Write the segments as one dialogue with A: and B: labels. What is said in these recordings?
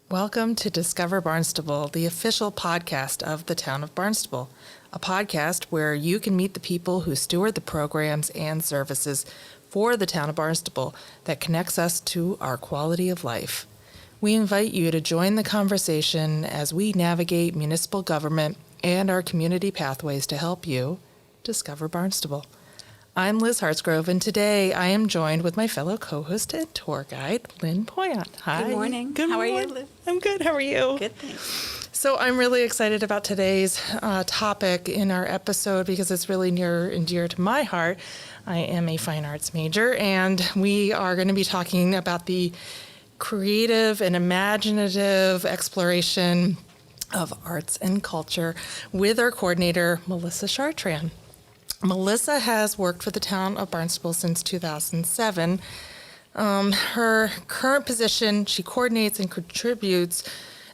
A: Welcome to Discover Barnstable, the official podcast of the town of Barnstable, a podcast where you can meet the people who steward the programs and services for the town of Barnstable that connects us to our quality of life. We invite you to join the conversation as we navigate municipal government and our community pathways to help you discover Barnstable. I'm Liz Hartsgrove, and today I am joined with my fellow co-host and tour guide, Lynn Poyant. Hi.
B: Good morning. How are you, Liz?
A: I'm good. How are you?
B: Good, thanks.
A: So I'm really excited about today's topic in our episode because it's really near and dear to my heart. I am a fine arts major, and we are going to be talking about the creative and imaginative exploration of arts and culture with our coordinator, Melissa Chartrand. Melissa has worked for the town of Barnstable since 2007. Her current position, she coordinates and contributes,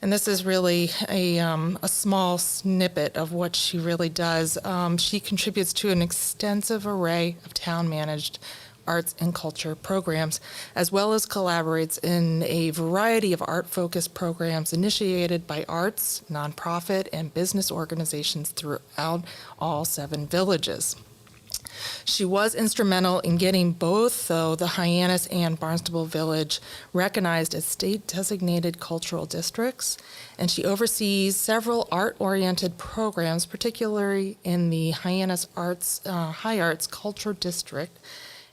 A: and this is really a small snippet of what she really does. She contributes to an extensive array of town-managed arts and culture programs, as well as collaborates in a variety of art-focused programs initiated by arts, nonprofit, and business organizations throughout all 7 villages. She was instrumental in getting both, though, the Hyannis and Barnstable Village recognized as state-designated cultural districts, and she oversees several art-oriented programs, particularly in the Hyannis High Arts Culture District,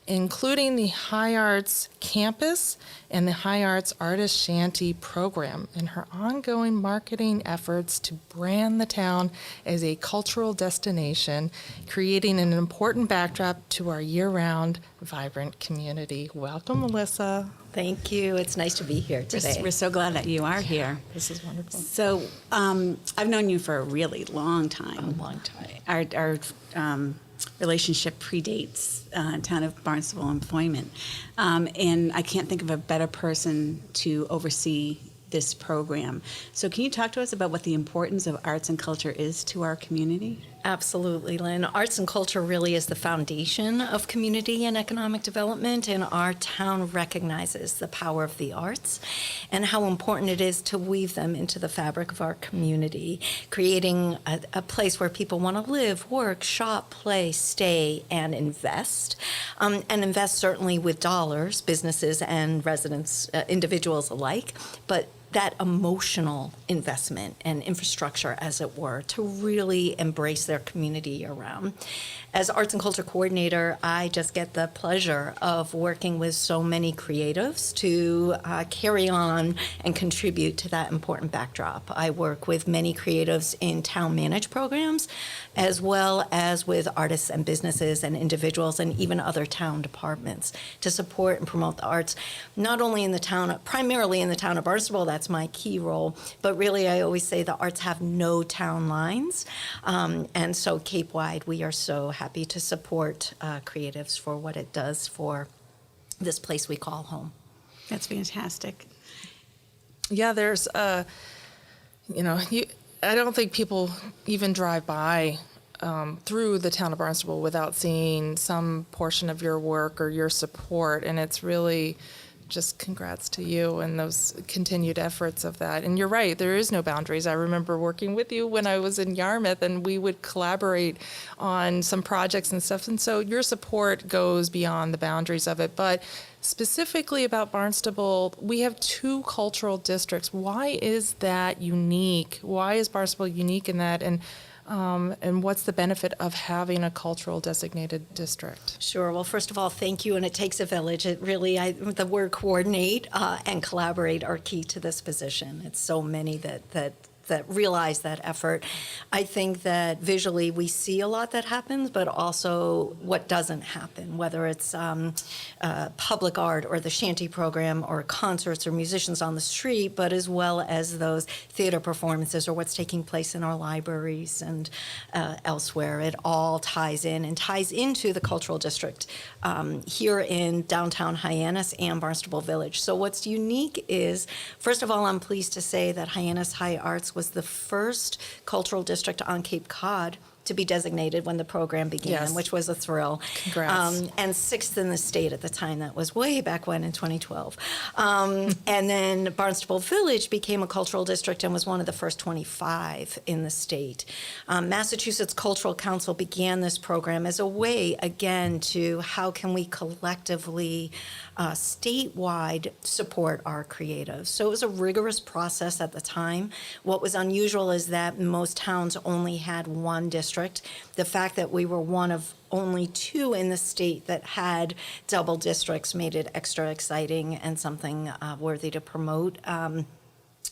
A: including the High Arts Campus and the High Arts Artist Shanty program, and her ongoing marketing efforts to brand the town as a cultural destination, creating an important backdrop to our year-round, vibrant community. Welcome, Melissa.
B: Thank you. It's nice to be here today.
C: We're so glad that you are here.
A: This is wonderful.
C: So I've known you for a really long time.
B: A long time.
C: Our relationship predates town of Barnstable employment. And I can't think of a better person to oversee this program. So can you talk to us about what the importance of arts and culture is to our community?
B: Absolutely, Lynn. Arts and culture really is the foundation of community and economic development, and our town recognizes the power of the arts and how important it is to weave them into the fabric of our community, creating a place where people want to live, work, shop, play, stay, and invest. And invest certainly with dollars, businesses and residents, individuals alike, but that emotional investment and infrastructure, as it were, to really embrace their community year-round. As arts and culture coordinator, I just get the pleasure of working with so many creatives to carry on and contribute to that important backdrop. I work with many creatives in town-managed programs, as well as with artists and businesses and individuals and even other town departments to support and promote the arts, not only in the town, primarily in the town of Barnstable, that's my key role, but really I always say the arts have no town lines. And so Cape-wide, we are so happy to support creatives for what it does for this place we call home.
C: That's fantastic.
A: Yeah, there's, I don't think people even drive by through the town of Barnstable without seeing some portion of your work or your support, and it's really just congrats to you and those continued efforts of that. And you're right, there is no boundaries. I remember working with you when I was in Yarmouth, and we would collaborate on some projects and stuff. And so your support goes beyond the boundaries of it. But specifically about Barnstable, we have 2 cultural districts. Why is that unique? Why is Barnstable unique in that? And what's the benefit of having a cultural designated district?
B: Sure. Well, first of all, thank you. And it takes a village. It really, the word coordinate and collaborate are key to this position. It's so many that realize that effort. I think that visually we see a lot that happens, but also what doesn't happen, whether it's public art or the shanty program or concerts or musicians on the street, but as well as those theater performances or what's taking place in our libraries and elsewhere. It all ties in and ties into the cultural district here in downtown Hyannis and Barnstable Village. So what's unique is, first of all, I'm pleased to say that Hyannis High Arts was the first cultural district on Cape Cod to be designated when the program began,
A: Yes.
B: which was a thrill.
A: Congrats.
B: And 6th in the state at the time. That was way back when in 2012. And then Barnstable Village became a cultural district and was one of the first 25 in the state. Massachusetts Cultural Council began this program as a way, again, to how can we collectively statewide support our creatives. So it was a rigorous process at the time. What was unusual is that most towns only had one district. The fact that we were one of only 2 in the state that had double districts made it extra exciting and something worthy to promote.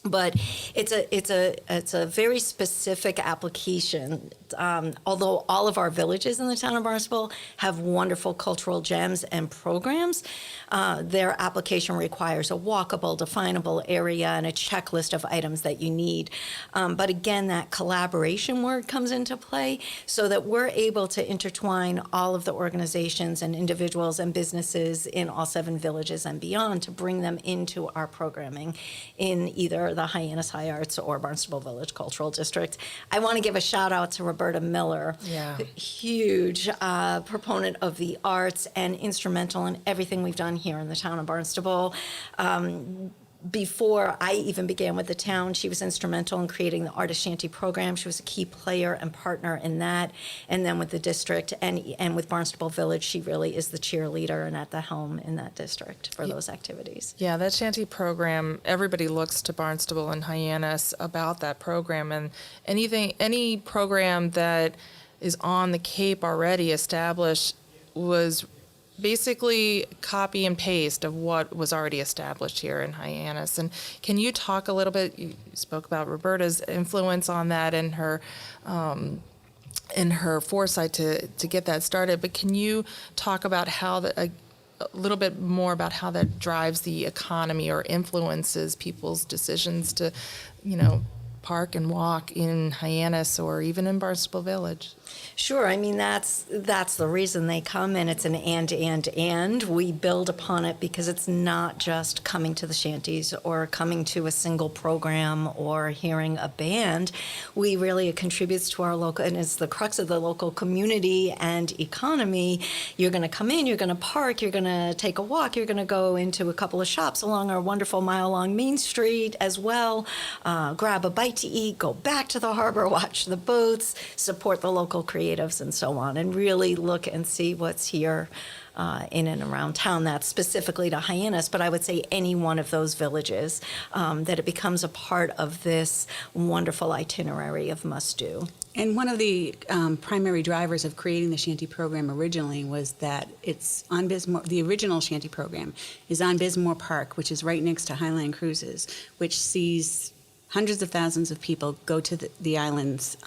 B: But it's a very specific application. Although all of our villages in the town of Barnstable have wonderful cultural gems and programs, their application requires a walkable, definable area and a checklist of items that you need. But again, that collaboration word comes into play so that we're able to intertwine all of the organizations and individuals and businesses in all 7 villages and beyond to bring them into our programming in either the Hyannis High Arts or Barnstable Village Cultural District. I want to give a shout out to Roberta Miller, huge proponent of the arts and instrumental in everything we've done here in the town of Barnstable. Before I even began with the town, she was instrumental in creating the Artist Shanty program. She was a key player and partner in that. And then with the district and with Barnstable Village, she really is the cheerleader and at the helm in that district for those activities.
A: Yeah, that shanty program, everybody looks to Barnstable and Hyannis about that program, and any program that is on the Cape already established was basically copy and paste of what was already established here in Hyannis. And can you talk a little bit, you spoke about Roberta's influence on that and her foresight to get that started, but can you talk about how a little bit more about how that drives the economy or influences people's decisions to, park and walk in Hyannis or even in Barnstable Village?
B: Sure. I mean, that's the reason they come, and it's an and. We build upon it because it's not just coming to the shanties or coming to a single program or hearing a band. It contributes to our local, and it's the crux of the local community and economy. You're going to come in, you're going to park, you're going to take a walk, you're going to go into a couple of shops along our wonderful mile-long Main Street as well, grab a bite to eat, go back to the harbor, watch the boats, support the local creatives and so on, and really look and see what's here in and around town. That's specifically to Hyannis, but I would say any one of those villages, that it becomes a part of this wonderful itinerary of must-do.
C: And one of the primary drivers of creating the Shanty program originally was that it's on Bismore. The original Shanty program is on Bismore Park, which is right next to Highland Cruises, which sees hundreds of thousands of people go to the islands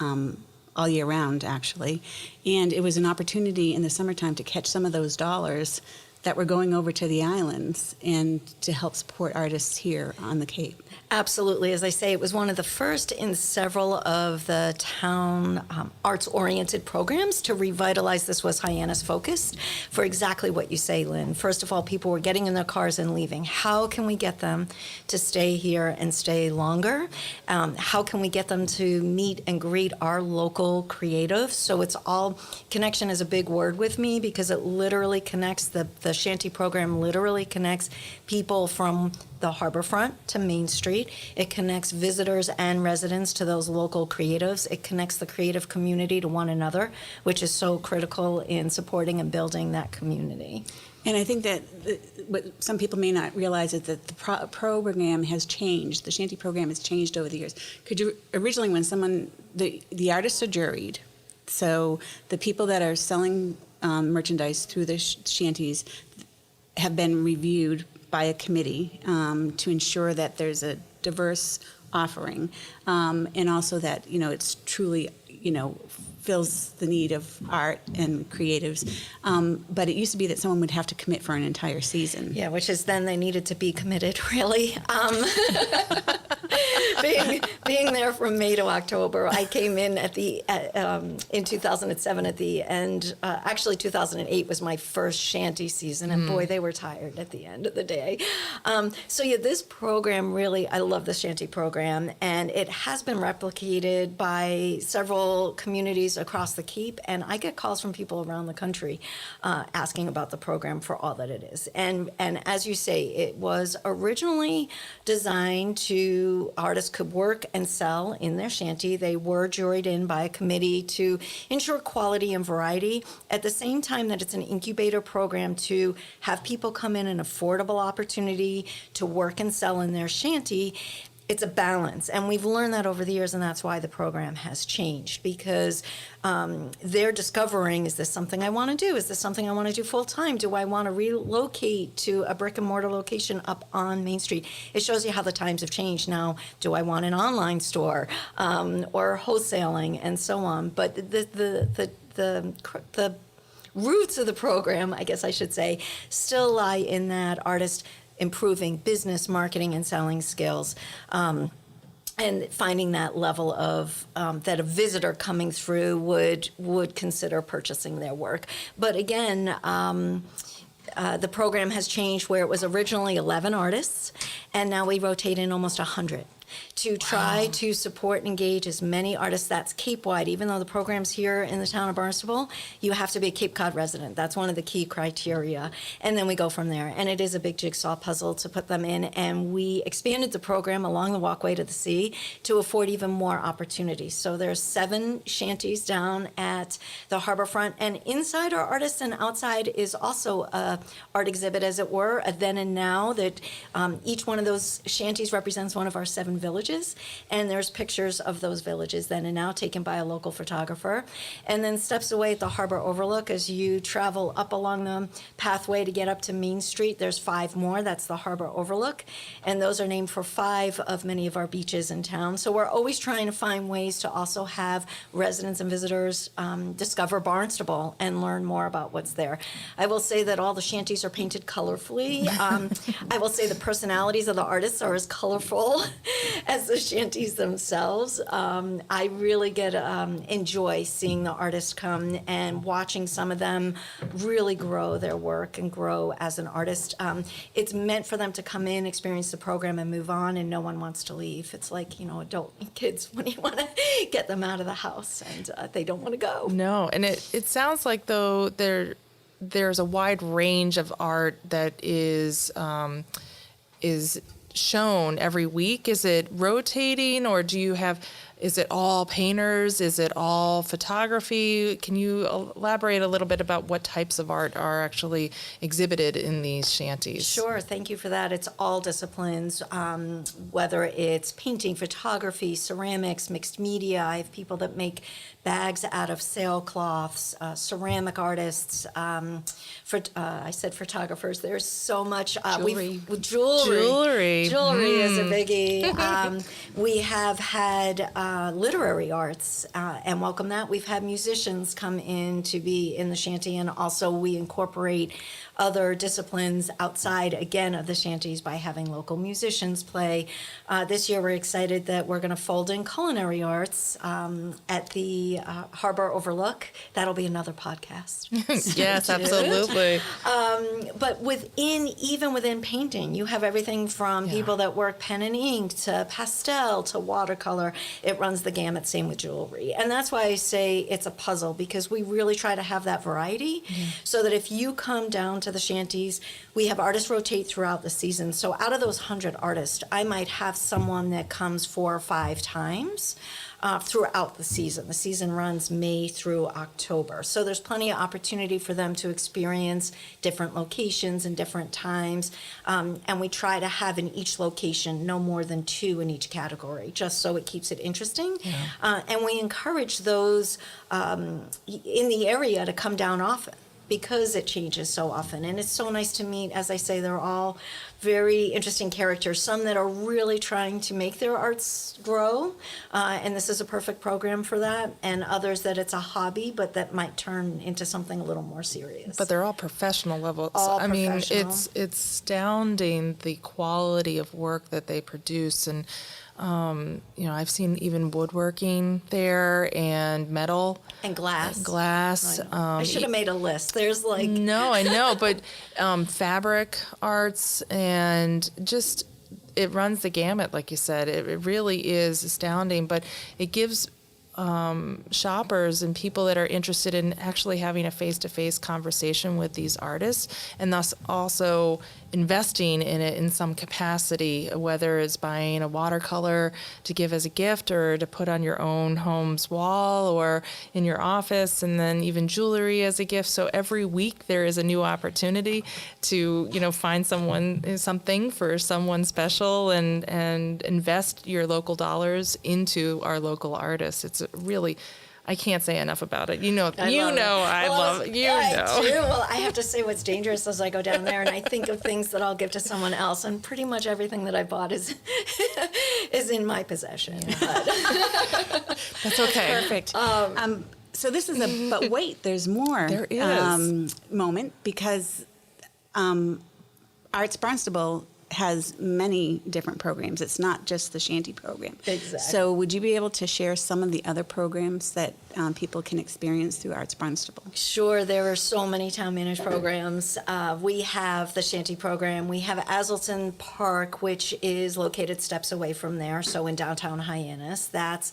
C: all year round, actually. And it was an opportunity in the summertime to catch some of those dollars that were going over to the islands and to help support artists here on the Cape.
B: Absolutely. As I say, it was one of the first in several of the town arts-oriented programs to revitalize. This was Hyannis focused for exactly what you say, Lynn. First of all, people were getting in their cars and leaving. How can we get them to stay here and stay longer? How can we get them to meet and greet our local creatives? So it's all, connection is a big word with me because it literally connects, the Shanty program literally connects people from the harborfront to Main Street. It connects visitors and residents to those local creatives. It connects the creative community to one another, which is so critical in supporting and building that community.
C: And I think that what some people may not realize is that the program has changed. The Shanty program has changed over the years. Originally, when the artists are juried, so the people that are selling merchandise through the shanties have been reviewed by a committee to ensure that there's a diverse offering, and also that it's truly fills the need of art and creatives. But it used to be that someone would have to commit for an entire season.
B: Yeah, which is then they needed to be committed, really. being there from May to October. I came in in 2007 at the end. Actually, 2008 was my first shanty season, and boy, they were tired at the end of the day. So yeah, this program really, I love the shanty program, and it has been replicated by several communities across the Cape, and I get calls from people around the country asking about the program for all that it is. And as you say, it was originally designed to artists could work and sell in their shanty. They were juried in by a committee to ensure quality and variety. At the same time that it's an incubator program to have people come in an affordable opportunity to work and sell in their shanty, it's a balance, and we've learned that over the years, and that's why the program has changed, because they're discovering, is this something I want to do? Is this something I want to do full time? Do I want to relocate to a brick and mortar location up on Main Street? It shows you how the times have changed now. Do I want an online store or wholesaling and so on? But the roots of the program, I guess I should say, still lie in that artist improving business, marketing, and selling skills, and finding that level of that a visitor coming through would consider purchasing their work. But again, the program has changed where it was originally 11 artists, and now we rotate in almost 100. To try to support and engage as many artists. That's Cape-wide. Even though the program's here in the town of Barnstable, you have to be a Cape Cod resident. That's one of the key criteria. And then we go from there. And it is a big jigsaw puzzle to put them in. And we expanded the program along the walkway to the sea to afford even more opportunities. So there's 7 shanties down at the harbor front. And inside are artists, and outside is also a art exhibit, as it were, a then and now, that each one of those shanties represents one of our 7 villages, and there's pictures of those villages then and now taken by a local photographer. And then steps away at the harbor overlook, as you travel up along the pathway to get up to Main Street, there's 5 more. That's the harbor overlook, and those are named for 5 of many of our beaches in town. So we're always trying to find ways to also have residents and visitors discover Barnstable and learn more about what's there. I will say that all the shanties are painted colorfully. I will say the personalities of the artists are as colorful as the shanties themselves. I really enjoy seeing the artists come and watching some of them really grow their work and grow as an artist. It's meant for them to come in, experience the program, and move on, and no one wants to leave. It's like, adult kids when you want to get them out of the house, and they don't want to go.
A: No, and it sounds like, though, there's a wide range of art that is shown every week. Is it rotating, or is it all painters? Is it all photography? Can you elaborate a little bit about what types of art are actually exhibited in these shanties?
B: Sure, thank you for that. It's all disciplines, whether it's painting, photography, ceramics, mixed media. I have people that make bags out of sailcloths, ceramic artists, I said photographers. There's so much.
A: Jewelry.
B: Jewelry is a biggie. We have had literary arts and welcome that. We've had musicians come in to be in the shanty, and also we incorporate other disciplines outside, again, of the shanties by having local musicians play. This year we're excited that we're going to fold in culinary arts at the Harbor Overlook. That'll be another podcast.
A: Yes, absolutely.
B: But even within painting, you have everything from people that work pen and ink to pastel to watercolor. It runs the gamut, same with jewelry. And that's why I say it's a puzzle, because we really try to have that variety so that if you come down to the shanties, we have artists rotate throughout the season. So out of those 100 artists, I might have someone that comes 4 or 5 times throughout the season. The season runs May through October. So there's plenty of opportunity for them to experience different locations and different times. And we try to have in each location no more than 2 in each category, just so it keeps it interesting. And we encourage those in the area to come down often, because it changes so often. And it's so nice to meet, as I say, they're all very interesting characters, some that are really trying to make their arts grow, and this is a perfect program for that, and others that it's a hobby, but that might turn into something a little more serious.
A: But they're all professional levels.
B: All
A: I mean,
B: professional.
A: it's astounding the quality of work that they produce, and I've seen even woodworking there and metal.
B: And glass.
A: Glass.
B: I should have made a list. There's like
A: No, I know, but fabric arts and just it runs the gamut, like you said. It really is astounding, but it gives shoppers and people that are interested in actually having a face-to-face conversation with these artists, and thus also investing in it in some capacity, whether it's buying a watercolor to give as a gift or to put on your own home's wall or in your office, and then even jewelry as a gift. So every week there is a new opportunity to, find something for someone special and invest your local dollars into our local artists. It's really, I can't say enough about it. I love it.
B: Well, I have to say what's dangerous as I go down there and I think of things that I'll give to someone else, and pretty much everything that I bought is in my possession.
A: That's okay.
C: Perfect. So this is but wait, there's more.
A: There is.
C: Moment, because Arts Barnstable has many different programs. It's not just the Shanty program.
B: Exactly.
C: So would you be able to share some of the other programs that people can experience through Arts Barnstable?
B: Sure, there are so many town managed programs. We have the Shanty program. We have Azleton Park, which is located steps away from there, so in downtown Hyannis. That's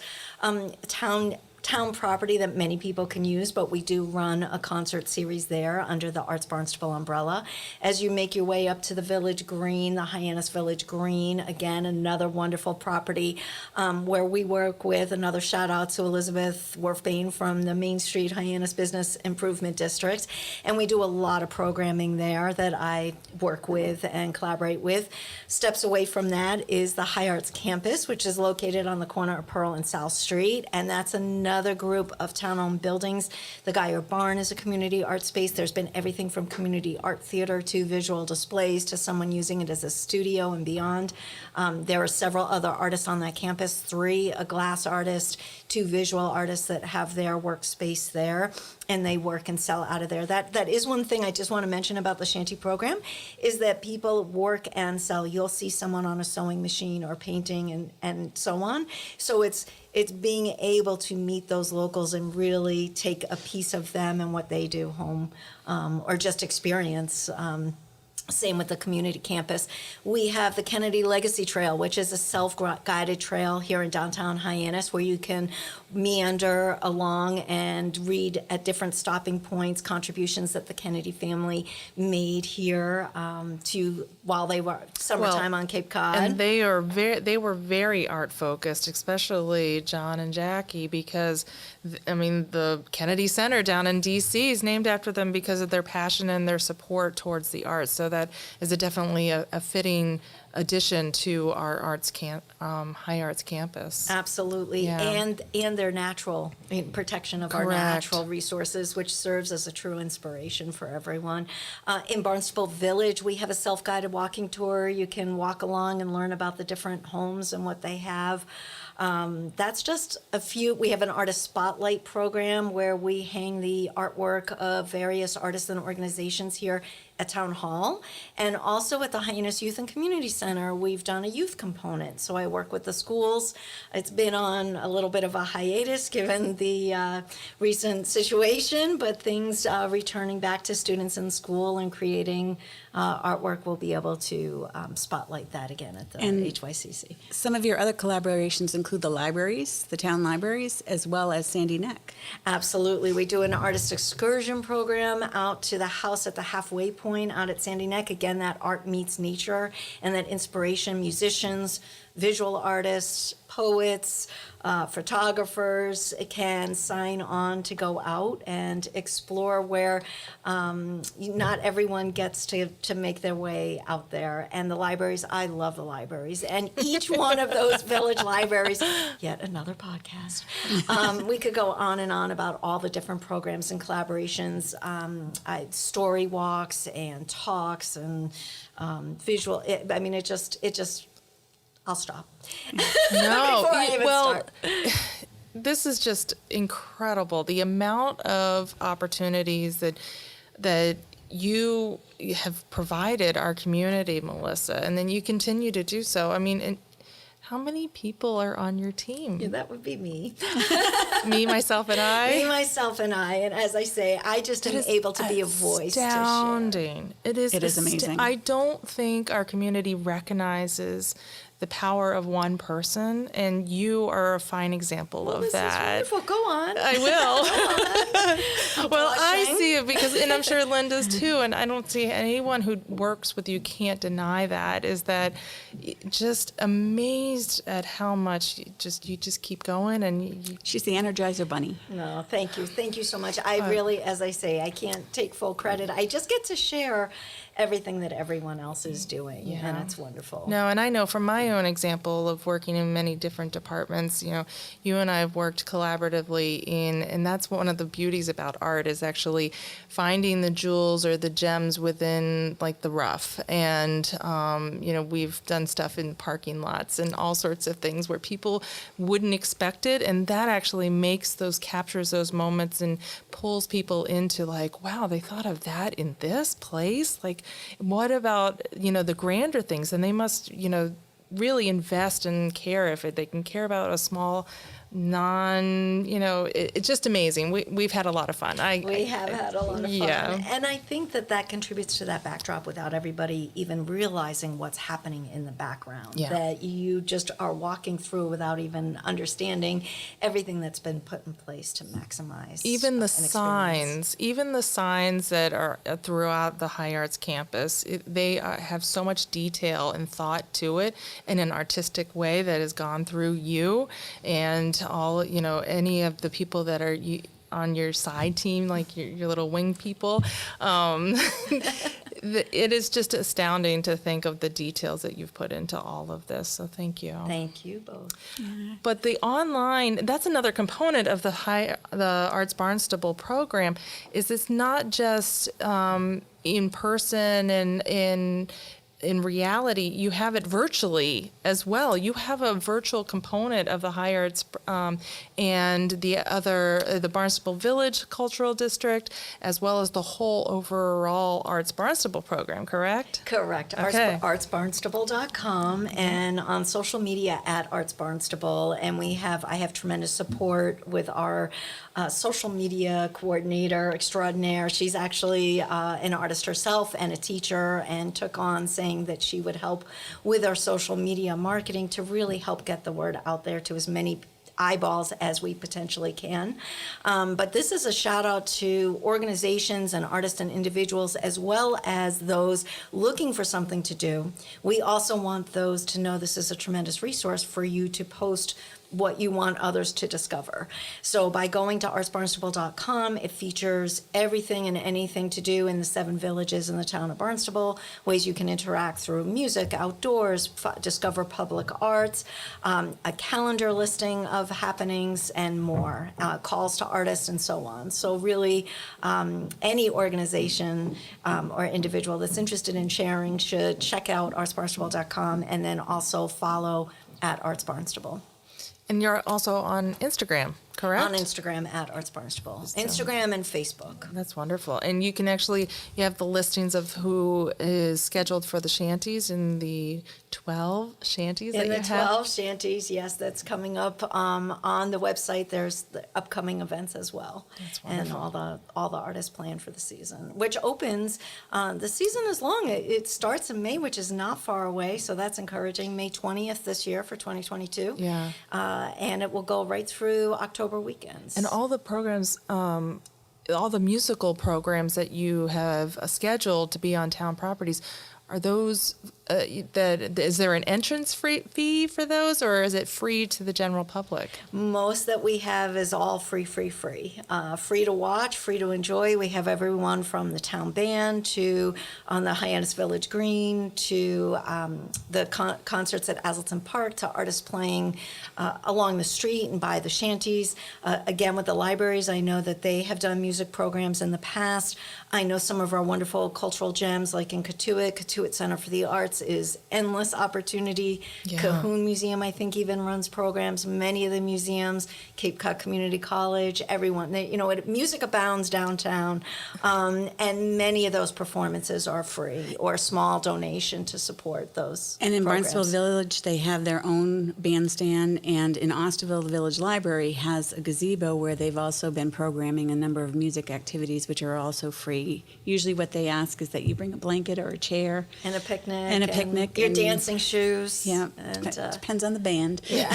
B: town property that many people can use, but we do run a concert series there under the Arts Barnstable umbrella. As you make your way up to the Village Green, the Hyannis Village Green, again, another wonderful property where we work with, another shout out to Elizabeth Worfbane from the Main Street Hyannis Business Improvement District. And we do a lot of programming there that I work with and collaborate with. Steps away from that is the High Arts Campus, which is located on the corner of Pearl and South Street. And that's another group of town-owned buildings. The Geyer Barn is a community art space. There's been everything from community art theater to visual displays to someone using it as a studio and beyond. There are several other artists on that campus, 3, a glass artist, 2 visual artists that have their workspace there, and they work and sell out of there. That is one thing I just want to mention about the Shanty program, is that people work and sell. You'll see someone on a sewing machine or painting and so on. So it's being able to meet those locals and really take a piece of them and what they do home, or just experience. Same with the community campus. We have the Kennedy Legacy Trail, which is a self-guided trail here in downtown Hyannis, where you can meander along and read at different stopping points contributions that the Kennedy family made here while they were summertime on Cape Cod.
A: And they were very art focused, especially John and Jackie, because the Kennedy Center down in D.C. is named after them because of their passion and their support towards the arts. So that is definitely a fitting addition to our High Arts campus.
B: Absolutely,
A: Yeah.
B: and their natural protection of our
A: Correct.
B: natural resources, which serves as a true inspiration for everyone. In Barnstable Village, we have a self-guided walking tour. You can walk along and learn about the different homes and what they have. That's just a few. We have an artist spotlight program where we hang the artwork of various artists and organizations here at Town Hall, and also at the Hyannis Youth and Community Center, we've done a youth component. So I work with the schools. It's been on a little bit of a hiatus given the recent situation, but things returning back to students in school and creating artwork, we'll be able to spotlight that again at the
C: And
B: HYCC.
C: Some of your other collaborations include the libraries, the town libraries, as well as Sandy Neck.
B: Absolutely. We do an artist excursion program out to the house at the halfway point out at Sandy Neck. Again, that art meets nature and that inspiration, musicians, visual artists, poets, photographers can sign on to go out and explore where not everyone gets to make their way out there. And the libraries, I love the libraries. And each one of those village libraries, yet another podcast. We could go on and on about all the different programs and collaborations, story walks and talks and visual. It just I'll stop.
A: No,
B: Before I even start.
A: This is just incredible. The amount of opportunities that you have provided our community, Melissa, and then you continue to do so. How many people are on your team?
B: Yeah, that would be me.
A: Me, myself, and
B: Me,
A: I?
B: myself, and I. And as I say, I just am able to be a voice to share.
A: Astounding. It is
C: amazing.
A: I don't think our community recognizes the power of one person, and you are a fine example of
B: This
A: that.
B: is wonderful. Go on.
A: I will. Well, I
B: Blushing.
A: see it because, and I'm sure Linda's too, and I don't see anyone who works with you can't deny that, is that just amazed at how much you just keep going and you
C: She's the Energizer Bunny.
B: No, thank you. Thank you so much. I really, as I say, I can't take full credit. I just get to share everything that everyone else is doing, and it's wonderful.
A: No, and I know from my own example of working in many different departments, you and I have worked collaboratively and that's one of the beauties about art is actually finding the jewels or the gems within like the rough. And, we've done stuff in parking lots and all sorts of things where people wouldn't expect it. And that actually captures those moments and pulls people into like, wow, they thought of that in this place? Like, what about, the grander things? And they must, really invest and care if they can care about a small it's just amazing. We've had a lot of fun.
B: We have had a lot of fun.
A: Yeah.
B: And I think that contributes to that backdrop without everybody even realizing what's happening in the background.
A: Yeah.
B: That you just are walking through without even understanding everything that's been put in place to maximize
A: even the
B: an experience.
A: signs that are throughout the High Arts campus, they have so much detail and thought to it in an artistic way that has gone through you and all, any of the people that are on your side team, like your little wing people. It is just astounding to think of the details that you've put into all of this. So thank you.
B: Thank you both.
A: But the online, that's another component of the Arts Barnstable program, is it's not just in person and in reality, you have it virtually as well. You have a virtual component of the High Arts and the Barnstable Village Cultural District, as well as the whole overall Arts Barnstable program, correct?
B: Correct.
A: Okay.
B: Artsbarnstable.com and on social media at Arts Barnstable. And I have tremendous support with our social media coordinator extraordinaire. She's actually an artist herself and a teacher, and took on saying that she would help with our social media marketing to really help get the word out there to as many eyeballs as we potentially can. But this is a shout out to organizations and artists and individuals, as well as those looking for something to do. We also want those to know this is a tremendous resource for you to post what you want others to discover. So by going to artsbarnstable.com, it features everything and anything to do in the 7 villages in the town of Barnstable, ways you can interact through music, outdoors, discover public arts, a calendar listing of happenings and more, calls to artists and so on. So really, any organization or individual that's interested in sharing should check out artsbarnstable.com and then also follow at Arts Barnstable.
A: And you're also on Instagram, correct?
B: On Instagram at Arts Barnstable. Instagram and Facebook.
A: That's wonderful. And you have the listings of who is scheduled for the shanties in the 12 shanties that
B: In
A: you
B: the
A: have.
B: 12 shanties, yes, that's coming up on the website. There's the upcoming events as well.
A: That's
B: and all the artists planned for the season, which opens, the season is long. It starts in May, which is not far away, so that's encouraging. May 20th this year for 2022.
A: Yeah.
B: And it will go right through October weekends.
A: And all the programs, all the musical programs that you have scheduled to be on town properties, are those, is there an entrance fee for those, or is it free to the general public?
B: Most that we have is all free. Free to watch, free to enjoy. We have everyone from the town band to on the Hyannis Village Green to the concerts at Azleton Park to artists playing along the street and by the shanties. Again, with the libraries, I know that they have done music programs in the past. I know some of our wonderful cultural gems like in Katuitt Center for the Arts arts is endless opportunity.
A: Yeah.
B: Cahoon Museum, I think, even runs programs. Many of the museums, Cape Cod Community College, everyone, music abounds downtown. And many of those performances are free or a small donation to support those
C: And in
B: programs.
C: Barnstable Village, they have their own bandstand, and in Osterville, the Village Library has a gazebo where they've also been programming a number of music activities, which are also free. Usually what they ask is that you bring a blanket or a chair.
B: And a picnic.
C: And a picnic.
B: Your
C: and-
B: dancing shoes.
C: Yeah,
B: And,
C: depends on the band.
B: yeah.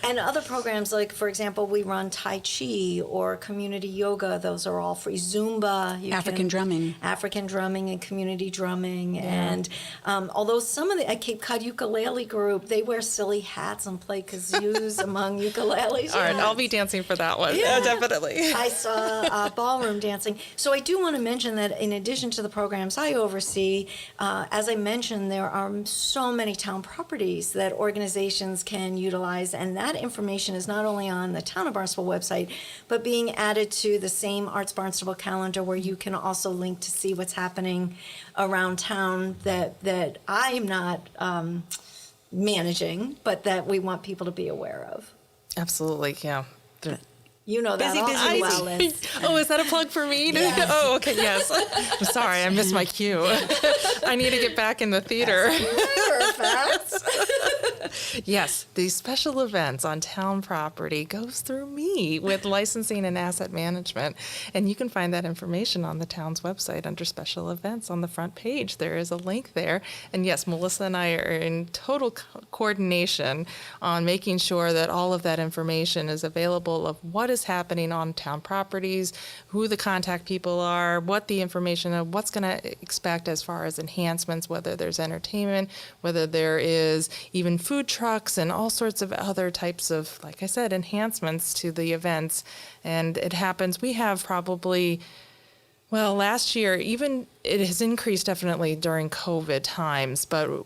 B: And other programs, like, for example, we run Tai Chi or community yoga. Those are all free. Zumba.
C: African drumming.
B: African drumming and community drumming. And although some of the at Cape Cod Ukulele Group, they wear silly hats and play kazoos among ukuleles.
A: All right,
B: Yeah.
A: I'll be dancing for that one.
B: Yeah.
A: Definitely.
B: I saw ballroom dancing. So I do want to mention that in addition to the programs I oversee, as I mentioned, there are so many town properties that organizations can utilize, and that information is not only on the Town of Barnstable website, but being added to the same Arts Barnstable calendar, where you can also link to see what's happening around town that I am not managing, but that we want people to be aware of.
A: Absolutely, yeah.
B: You know that
C: Busy,
B: all
C: busy,
B: too
C: busy.
B: well, Liz.
A: Oh, is that a plug for me?
B: Yes.
A: Oh, okay, yes. I'm sorry, I missed my cue. I need to get back in the theater.
B: Perfect.
A: Yes, these special events on town property goes through me with licensing and asset management. And you can find that information on the town's website under special events on the front page. There is a link there. And yes, Melissa and I are in total coordination on making sure that all of that information is available of what is happening on town properties, who the contact people are, what the information of what's going to expect as far as enhancements, whether there's entertainment, whether there is even food trucks and all sorts of other types of, like I said, enhancements to the events. And it happens, we have probably, well, last year, even it has increased definitely during COVID times, but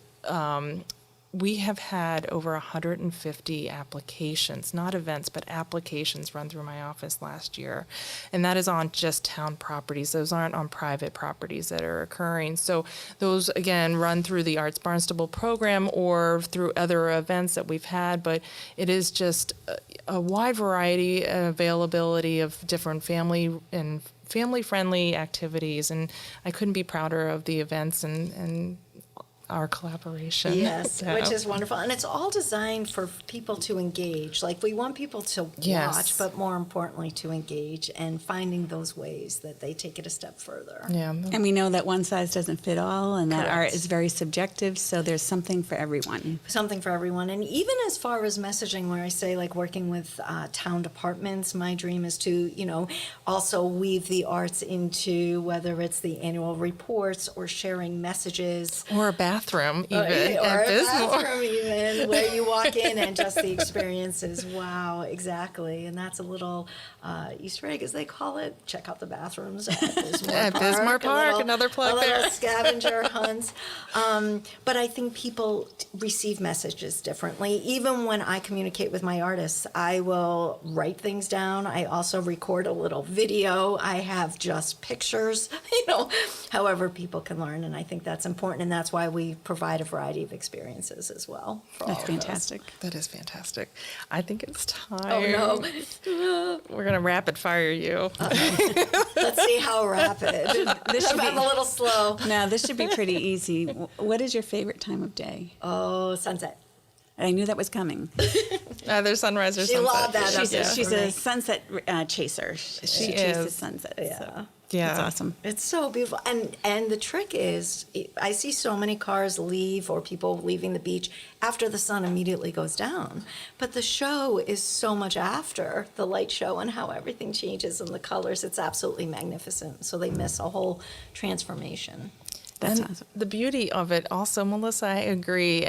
A: we have had over 150 applications, not events, but applications run through my office last year. And that is on just town properties. Those aren't on private properties that are occurring. So those, again, run through the Arts Barnstable program or through other events that we've had. But it is just a wide variety and availability of different family-friendly activities. And I couldn't be prouder of the events and our collaboration.
B: Yes,
A: So,
B: which is wonderful. And it's all designed for people to engage. Like, we want people to watch,
A: Yes.
B: but more importantly, to engage and finding those ways that they take it a step further.
A: yeah.
C: And we know that one size doesn't fit all, and that
B: Correct.
C: art is very subjective, so there's something for everyone.
B: Something for everyone. And even as far as messaging, where I say, like, working with town departments, my dream is to, also weave the arts into whether it's the annual reports or sharing messages.
A: Or a bathroom, even
B: Or
A: at
B: a
A: Bismore.
B: bathroom even, where you walk in and just the experiences. Wow, exactly. And that's a little Easter egg, as they call it. Check out the bathrooms at Bismore
A: At
B: Park.
A: Bismore
B: A
A: Park,
B: little-
A: another plug
B: a little
A: there.
B: scavenger hunts. But I think people receive messages differently. Even when I communicate with my artists, I will write things down. I also record a little video. I have just pictures, however people can learn. And I think that's important. And that's why we provide a variety of experiences as well. For
C: That's
B: all of us.
C: fantastic.
A: That is fantastic. I think it's time.
B: Oh, no.
A: We're going to rapid fire you.
B: Let's see how rapid.
C: This should
B: I'm
C: be-
B: a little slow.
C: Now, this should be pretty easy. What is your favorite time of day?
B: Oh, sunset.
C: I knew that was coming.
A: Either sunrise or
B: She
A: sunset.
B: loved that.
C: She's,
B: Yeah,
C: she's
B: for
C: a
B: me.
C: sunset chaser. She
A: is.
C: chases sunsets.
B: Yeah.
C: So
A: Yeah.
C: that's awesome.
B: It's so beautiful. And the trick is, I see so many cars leave or people leaving the beach after the sun immediately goes down. But the show is so much after the light show and how everything changes and the colors. It's absolutely magnificent. So they miss a whole transformation.
C: That's
A: And
C: awesome.
A: the beauty of it also, Melissa, I agree.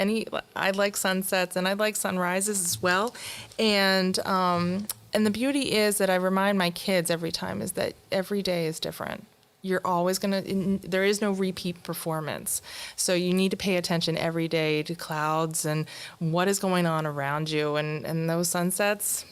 A: I like sunsets and I like sunrises as well. And the beauty is that I remind my kids every time is that every day is different. You're always there is no repeat performance. So you need to pay attention every day to clouds and what is going on around you. And those sunsets,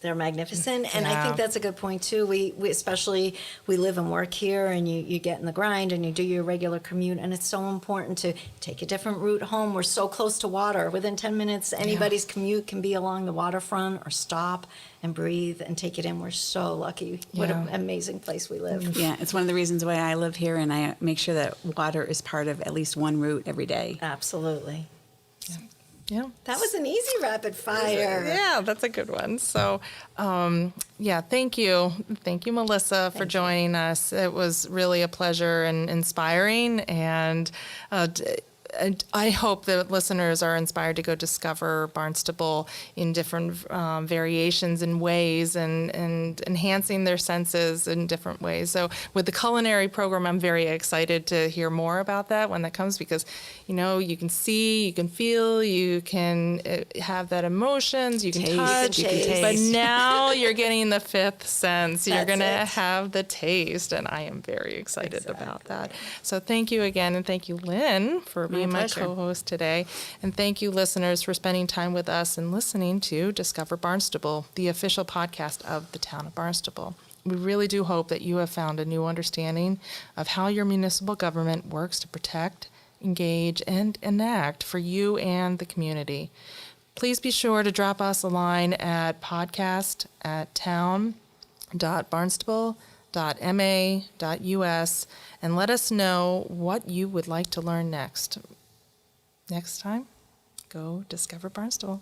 B: They're magnificent, and I
A: Yeah.
B: think that's a good point too. We especially we live and work here, and you get in the grind, and you do your regular commute, and it's so important to take a different route home. We're so close to water. Within 10 minutes, anybody's commute can be along the waterfront or stop and breathe and take it in. We're so lucky. What an
A: Yeah.
B: amazing place we live.
C: Yeah, it's one of the reasons why I live here, and I make sure that water is part of at least one route every day.
B: Absolutely.
A: Yeah.
B: That was an easy rapid fire.
A: Yeah, that's a good one. So, yeah, thank you. Thank you, Melissa, for joining us. It was really a pleasure and inspiring. And I hope that listeners are inspired to go discover Barnstable in different variations and ways and enhancing their senses in different ways. So with the culinary program, I'm very excited to hear more about that when that comes because, you can see, you can feel, you can have that emotions, you can
C: Taste,
A: touch,
B: you can taste.
A: but now you're getting the fifth sense. You're
B: That's
A: going to
B: it.
A: have the taste, and I am very excited about that. So thank you again, and thank you, Lynn, for being my
C: pleasure.
A: co-host today. And thank you, listeners, for spending time with us and listening to Discover Barnstable, the official podcast of the town of Barnstable. We really do hope that you have found a new understanding of how your municipal government works to protect, engage, and enact for you and the community. Please be sure to drop us a line at podcast@town.barnstable.ma.us and let us know what you would like to learn next. Next time, go discover Barnstable.